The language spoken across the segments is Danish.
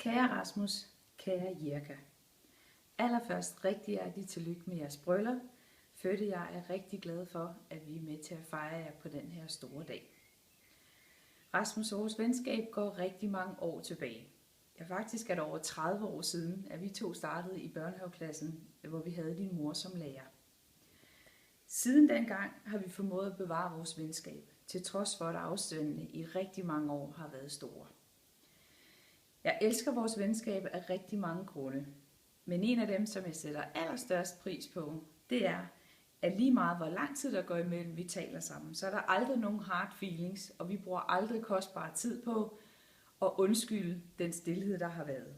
Kære Rasmus, kære Jirka. Allerførst rigtig hjertelig tillykke med jeres bryllup. Fødte jeg er rigtig glad for, at vi er med til at fejre jer på den her store dag. Rasmus og vores venskab går rigtig mange år tilbage. Ja, faktisk er det over 30 år siden, at vi to startede i børnehaveklassen, hvor vi havde din mor som lærer. Siden dengang har vi formået at bevare vores venskab, til trods for at afstandene i rigtig mange år har været store. Jeg elsker vores venskab af rigtig mange grunde, men en af dem, som jeg sætter allerstørst pris på, det er, at lige meget hvor lang tid der går imellem, vi taler sammen, så er der aldrig nogen hard feelings, og vi bruger aldrig kostbar tid på at undskylde den stilhed, der har været.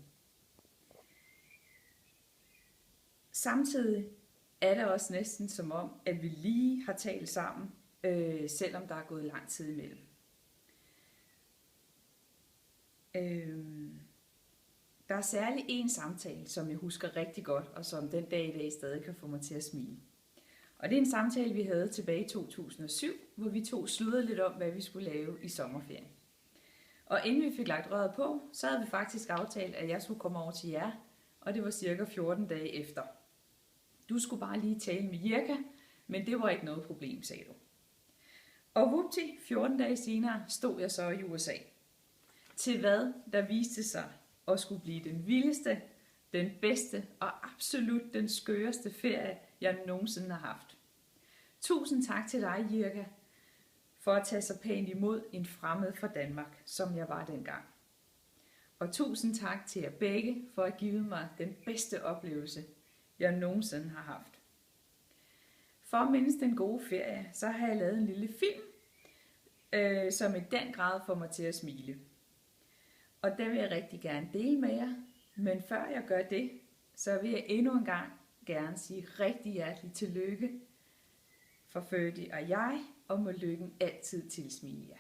Samtidig er det også næsten som om, at vi lige har talt sammen, selvom der er gået lang tid imellem. Der er særlig en samtale, som jeg husker rigtig godt, og som den dag i dag stadig kan få mig til at smile. Og det er en samtale, vi havde tilbage i 2007, hvor vi to sludrede lidt om, hvad vi skulle lave i sommerferien. Og inden vi fik lagt røret på, så havde vi faktisk aftalt, at jeg skulle komme over til jer, og det var cirka 14 dage efter. Du skulle bare lige tale med Jirka, men det var ikke noget problem, sagde du. Og vupti, 14 dage senere stod jeg så i USA. Til hvad der viste sig at skulle blive den vildeste, den bedste og absolut den skøreste ferie, jeg nogensinde har haft. Tusind tak til dig, Jirka, for at tage så pænt imod en fremmed fra Danmark, som jeg var dengang. Og tusind tak til jer begge for at give mig den bedste oplevelse, jeg nogensinde har haft. For at mindes den gode ferie, så har jeg lavet en lille film, som i den grad får mig til at smile. Og den vil jeg rigtig gerne dele med jer. Men før jeg gør det, så vil jeg endnu en gang gerne sige rigtig hjertelig tillykke for Ferdy og jeg, og må lykken altid tilsmile jer.